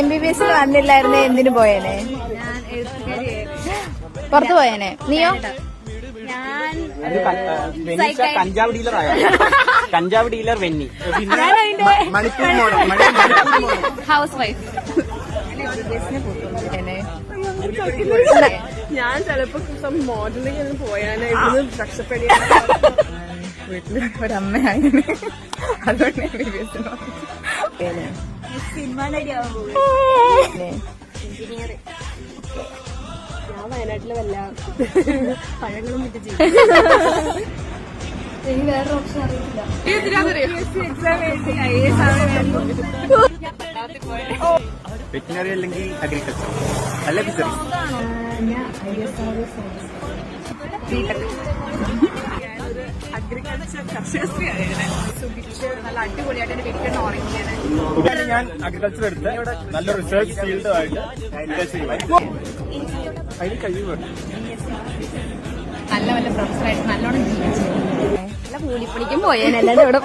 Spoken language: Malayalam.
MBBS വന്നില്ലായിരുന്നേ എന്തിനു പോയേനെ? പുറത്തു പോയേനെ. നീയോ? കഞ്ചാവ് ഡീലറായ കഞ്ചാവ് ഡീലർ വെന്നി. House wife. ഞാൻ ചിലപ്പോ മോഡലിംഗ് പോയാനായിരുന്നു രക്ഷപ്പെടിയ വീട്ടില് ഒരമ്മയാണ്. അതുകൊണ്ട് സിനിമ നടിയാവും. ഞാൻ വയനാട്ടില് വല്ല പഴങ്ങളും വിറ്റ് ചെയ്യും. എനിക്ക് വേറെ ഓപ്ഷൻ അറിയില്ല. വെറ്റിനറി അല്ലെങ്കിൽ അഗ്രികൾച്ചർ അല്ല ഫിഷറീസ്. അഗ്രികൾച്ചർ കർഷകശ്രീയാണ് സുഖിച്ച് നല്ല അടിപൊളിയായിട്ട് എന്റെ വീട്ടിൽ ഉറങ്ങിയാണ്. ഞാൻ അഗ്രികൾച്ചർ എടുത്ത് നല്ല റിസർച്ച് ഫീൽഡുമായിട്ട് അതിന് കഴിവ് നല്ല പ്രൊഫസറായിട്ട് നല്ലോണം ജീവിച്ചു. നല്ല കൂലിപ്പണിക്കും പോയേനല്ലാതെ ഇവിടെ